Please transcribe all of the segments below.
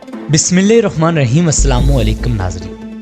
बिस्मिल्लाहिर्रहमानिर्रहीम। अस्सलामुअलैकुम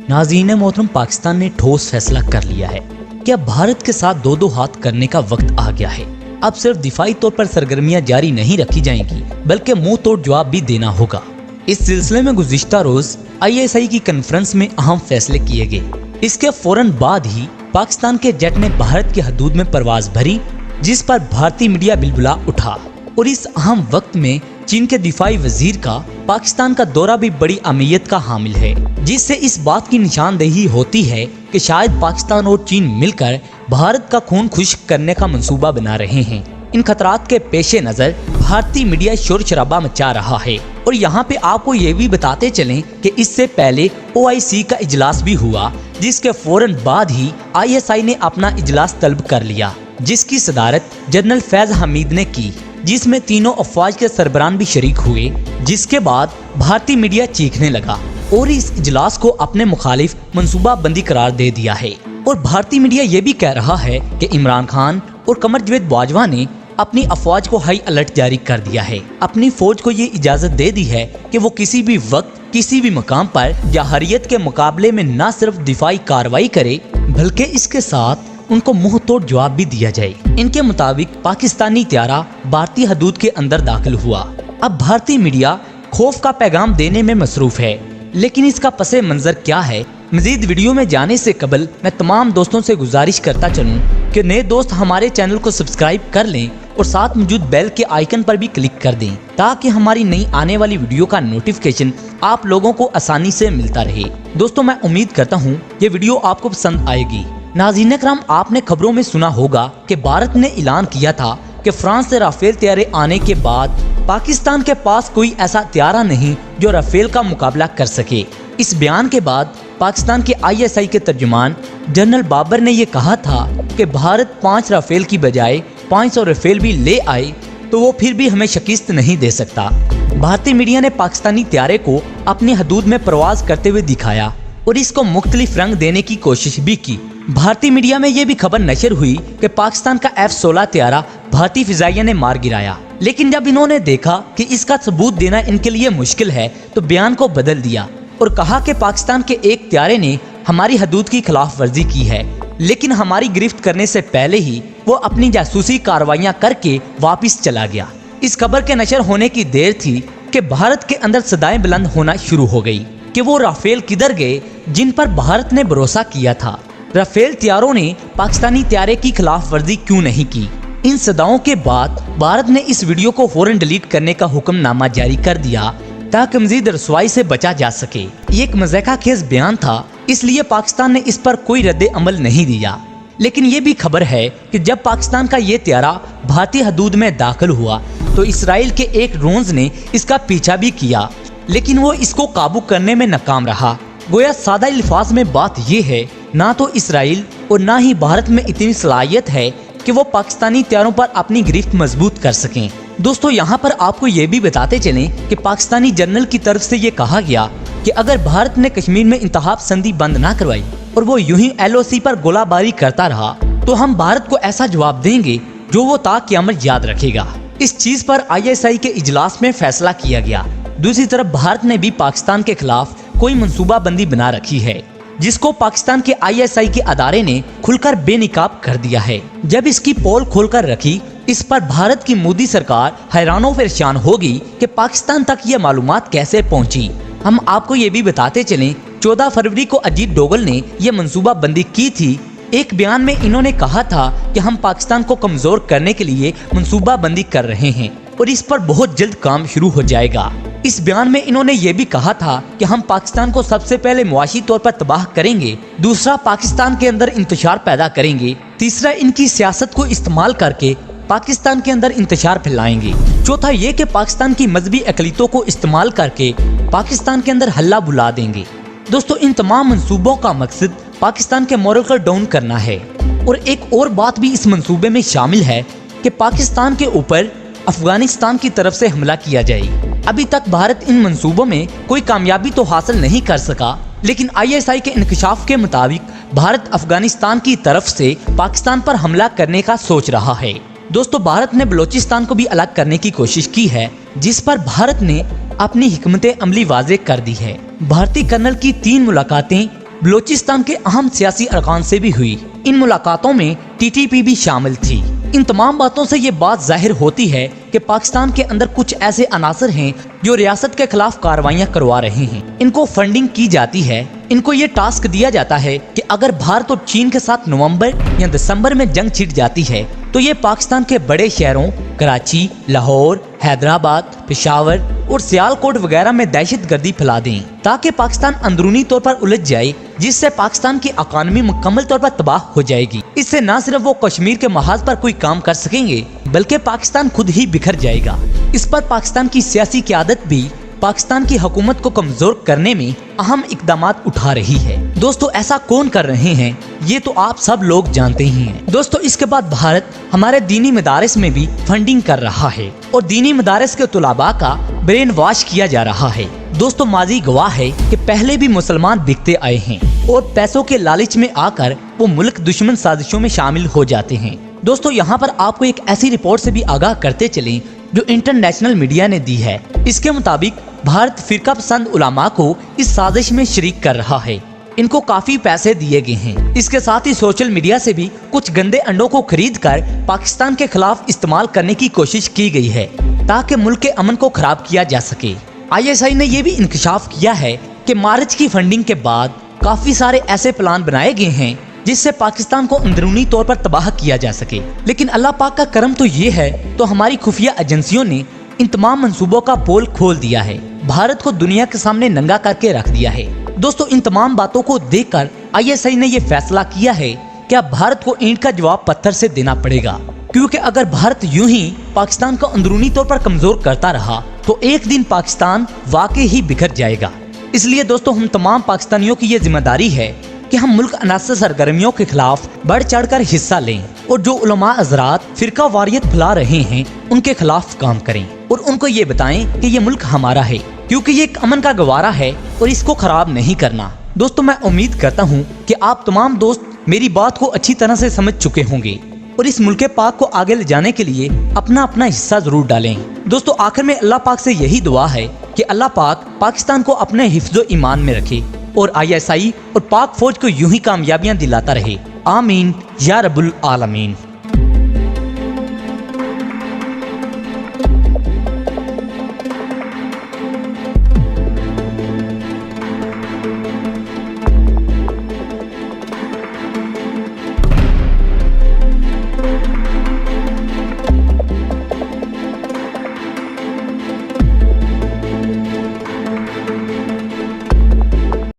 नाज़रीन मोहतरम, पाकिस्तान ने ठोस फैसला कर लिया है कि अब भारत के साथ दो दो हाथ करने का वक्त आ गया है। अब सिर्फ दिफाई तौर पर सरगर्मियां जारी नहीं रखी जाएंगी बल्कि मुंह तोड़ जवाब भी देना होगा। इस सिलसिले में गुज़िश्ता रोज ISI की कॉन्फ्रेंस में अहम फैसले किए गए। इसके फौरन बाद ही पाकिस्तान के जेट ने भारत की हदूद में परवाज भरी, जिस पर भारतीय मीडिया बिलबुला उठा। और इस अहम वक्त में चीन के दिफाई वजीर का पाकिस्तान का दौरा भी बड़ी अहमियत का हामिल है, जिससे इस बात की निशानदेही होती है कि शायद पाकिस्तान और चीन मिलकर भारत का खून खुश्क करने का मंसूबा बना रहे हैं। इन खतरात के पेश नज़र भारतीय मीडिया शोर शराबा मचा रहा है। और यहाँ पे आपको ये भी बताते चलें कि इससे पहले OIC का इजलास भी हुआ, जिसके फौरन बाद ही ISI ने अपना इजलास तलब कर लिया, जिसकी सदारत जनरल फैज हमीद ने की, जिसमें तीनों अफवाज के सरबरान भी शरीक हुए। जिसके बाद भारतीय मीडिया चीखने लगा और इस इजलास को अपने मुखालिफ मंसूबा बंदी करार दे दिया है। और भारतीय मीडिया ये भी कह रहा है कि इमरान खान और कमर जावेद बाजवा ने अपनी अफवाज को हाई अलर्ट जारी कर दिया है। अपनी फौज को ये इजाजत दे दी है कि वो किसी भी वक्त किसी भी मकाम पर जहरियत के मुकाबले में न सिर्फ दिफाई कार्रवाई करे बल्कि इसके साथ उनको मुंह तोड़ जवाब भी दिया जाए। इनके मुताबिक पाकिस्तानी त्यारा भारतीय हदूद के अंदर दाखिल हुआ। अब भारतीय मीडिया खौफ का पैगाम देने में मसरूफ है, लेकिन इसका पसे मंजर क्या है? मजीद वीडियो में जाने से कबल मैं तमाम दोस्तों से गुजारिश करता चलूं कि नए दोस्त हमारे चैनल को सब्सक्राइब कर लें और साथ मौजूद बेल के आइकन पर भी क्लिक कर दें, ताकि हमारी नई आने वाली वीडियो का नोटिफिकेशन आप लोगों को आसानी से मिलता रहे। दोस्तों, मैं उम्मीद करता हूँ ये वीडियो आपको पसंद आएगी। नाज़रीन इकराम, आपने खबरों में सुना होगा कि भारत ने ऐलान किया था कि फ्रांस से राफेल तैयारे आने के बाद पाकिस्तान के पास कोई ऐसा तैयारा नहीं जो राफेल का मुकाबला कर सके। इस बयान के बाद पाकिस्तान के ISI के तर्जुमान जनरल बाबर ने यह कहा था कि भारत 5 राफेल की बजाय 500 राफेल भी ले आए तो वो फिर भी हमें शिकस्त नहीं दे सकता। भारतीय मीडिया ने पाकिस्तानी तैयारे को अपनी हदूद में प्रवास करते हुए दिखाया और इसको मुख्तलिफ रंग देने की कोशिश भी की। भारतीय मीडिया में ये भी खबर नशर हुई कि पाकिस्तान का F-16 तैयारा भारतीय फिजाइया ने मार गिराया, लेकिन जब इन्होंने देखा कि इसका सबूत देना इनके लिए मुश्किल है तो बयान को बदल दिया और कहा कि पाकिस्तान के एक तैयारे ने हमारी हदूद की खिलाफ वर्जी की है, लेकिन हमारी गिरफ्त करने से पहले ही वो अपनी जासूसी कार्रवाइयां करके वापिस चला गया। इस खबर के नशर होने की देर थी कि भारत के अंदर सदाएं बुलंद होना शुरू हो गई कि वो राफेल किधर गए जिन पर भारत ने भरोसा किया था। राफेल तैयारों ने पाकिस्तानी तैयारे की खिलाफ वर्जी क्यों नहीं की? इन सदाओं के बाद भारत ने इस वीडियो को फौरन डिलीट करने का हुक्मनामा जारी कर दिया ताकि मजीद रसवाई से बचा जा सके। ये एक मज़ाक़ा खेज बयान था, इसलिए पाकिस्तान ने इस पर कोई रद्द अमल नहीं दिया। लेकिन ये भी खबर है कि जब पाकिस्तान का ये तैयारा भारतीय हदूद में दाखिल हुआ तो इसराइल के एक ड्रोन ने इसका पीछा भी किया, लेकिन वो इसको काबू करने में नाकाम रहा। गोया सादा अल्फाज में बात ये है, ना तो इसराइल और ना ही भारत में इतनी सलाहियत है कि वो पाकिस्तानी तैयारों पर अपनी गिरफ्त मजबूत कर सकें। दोस्तों, यहाँ पर आपको ये भी बताते चलें कि पाकिस्तानी जनरल की तरफ से ये कहा गया कि अगर भारत ने कश्मीर में इंतखाब संधि बंद ना करवाई और वो यूं ही LOC पर गोलाबारी करता रहा तो हम भारत को ऐसा जवाब देंगे जो वो ता क़यामत याद रखेगा। इस चीज पर ISI के इजलास में फैसला किया गया। दूसरी तरफ भारत ने भी पाकिस्तान के खिलाफ कोई मंसूबा बंदी बना रखी है, जिसको पाकिस्तान के ISI के अदारे ने खुलकर बेनिकाब कर दिया है। जब इसकी पोल खोलकर रखी, इस पर भारत की मोदी सरकार हैरानो परेशान होगी कि पाकिस्तान तक ये मालूमात कैसे पहुंची। हम आपको ये भी बताते चलें, 14 फरवरी को अजीत डोगल ने यह मंसूबा बंदी की थी। एक बयान में इन्होंने कहा था कि हम पाकिस्तान को कमजोर करने के लिए मंसूबा बंदी कर रहे हैं और इस पर बहुत जल्द काम शुरू हो जाएगा। इस बयान में इन्होंने ये भी कहा था कि हम पाकिस्तान को सबसे पहले मुआशी तौर पर तबाह करेंगे, दूसरा पाकिस्तान के अंदर इंतशार पैदा करेंगे, तीसरा इनकी सियासत को इस्तेमाल करके पाकिस्तान के अंदर इंतशार फैलाएंगे, चौथा ये कि पाकिस्तान की मजहबी अकलीतों को इस्तेमाल करके पाकिस्तान के अंदर हल्ला बुला देंगे। दोस्तों, इन तमाम मंसूबों का मकसद पाकिस्तान के मोरल को डाउन करना है। और एक और बात भी इस मंसूबे में शामिल है कि पाकिस्तान के ऊपर अफगानिस्तान की तरफ से हमला किया जाए। अभी तक भारत इन मंसूबों में कोई कामयाबी तो हासिल नहीं कर सका, लेकिन ISI के इंकशाफ के मुताबिक भारत अफगानिस्तान की तरफ से पाकिस्तान पर हमला करने का सोच रहा है। दोस्तों, भारत ने बलोचिस्तान को भी अलग करने की कोशिश की है, जिस पर भारत ने अपनी हिकमत अमली वाज़े कर दी है। भारतीय कर्नल की 3 मुलाकातें बलोचिस्तान के अहम सियासी अरकान से भी हुई। इन मुलाकातों में टीटीपी भी शामिल थी। इन तमाम बातों से ये बात जाहिर होती है कि पाकिस्तान के अंदर कुछ ऐसे अनासर हैं जो रियासत के खिलाफ कार्रवाइयां करवा रहे हैं। इनको फंडिंग की जाती है। इनको ये टास्क दिया जाता है कि अगर भारत और चीन के साथ नवंबर या दिसंबर में जंग छिड़ जाती है तो ये पाकिस्तान के बड़े शहरों कराची, लाहौर, हैदराबाद, पेशावर और सियालकोट वगैरह में दहशतगर्दी फैला दें ताकि पाकिस्तान अंदरूनी तौर पर उलझ जाए, जिससे पाकिस्तान की इकॉनमी मुकम्मल तौर पर तबाह हो जाएगी। इससे न सिर्फ वो कश्मीर के महाज पर कोई काम कर सकेंगे बल्कि पाकिस्तान खुद ही बिखर जाएगा। इस पर पाकिस्तान की सियासी क़यादत भी पाकिस्तान की हुकूमत को कमजोर करने में अहम इकदामात उठा रही है। दोस्तों, ऐसा कौन कर रहे हैं ये तो आप सब लोग जानते ही हैं। दोस्तों, इसके बाद भारत हमारे दीनी मदारिस में भी फंडिंग कर रहा है और दीनी मदारिस के तुलाबा का ब्रेन वॉश किया जा रहा है। दोस्तों, माजी गवाह है कि पहले भी मुसलमान बिकते आए हैं और पैसों के लालच में आकर वो मुल्क दुश्मन साजिशों में शामिल हो जाते हैं। दोस्तों, यहाँ पर आपको एक ऐसी रिपोर्ट से भी आगाह करते चलें जो इंटरनेशनल मीडिया ने दी है। इसके मुताबिक भारत फिरका पसंद उलामा को इस साजिश में शरीक कर रहा है। इनको काफी पैसे दिए गए हैं। इसके साथ ही सोशल मीडिया से भी कुछ गंदे अंडों को खरीद कर पाकिस्तान के खिलाफ इस्तेमाल करने की कोशिश की गई है ताकि मुल्क के अमन को खराब किया जा सके। ISI ने यह भी इंकशाफ किया है कि मार्च की फंडिंग के बाद काफी सारे ऐसे प्लान बनाए गए हैं जिससे पाकिस्तान को अंदरूनी तौर पर तबाह किया जा सके। लेकिन अल्लाह पाक का करम तो ये है तो हमारी खुफिया एजेंसियों ने इन तमाम मंसूबों का पोल खोल दिया है, भारत को दुनिया के सामने नंगा करके रख दिया है। दोस्तों, इन तमाम बातों को देखकर ISI ने यह फैसला किया है कि अब भारत को ईंट का जवाब पत्थर से देना पड़ेगा, क्योंकि अगर भारत यूं ही पाकिस्तान को अंदरूनी तौर पर कमजोर करता रहा तो एक दिन पाकिस्तान वाकई ही बिखर जाएगा। इसलिए दोस्तों, हम तमाम पाकिस्तानियों की ये जिम्मेदारी है कि हम मुल्क अनासर सरगर्मियों के खिलाफ बढ़ चढ़कर हिस्सा लें और जो उलमा हज़रात फिरका वारियत फैला रहे हैं उनके खिलाफ काम करें और उनको ये बताएं कि ये मुल्क हमारा है, क्योंकि ये एक अमन का गवारा है और इसको खराब नहीं करना। दोस्तों, मैं उम्मीद करता हूँ कि आप तमाम दोस्त मेरी बात को अच्छी तरह से समझ चुके होंगे और इस मुल्क पाक को आगे ले जाने के लिए अपना अपना हिस्सा जरूर डालें। दोस्तों, आखिर में अल्लाह पाक से यही दुआ है कि अल्लाह पाक पाकिस्तान को अपने हिफ्ज़ो ईमान में रखे और ISI और पाक फौज को यूं ही कामयाबियां दिलाता रहे। आमीन या रब्बुल आलमीन।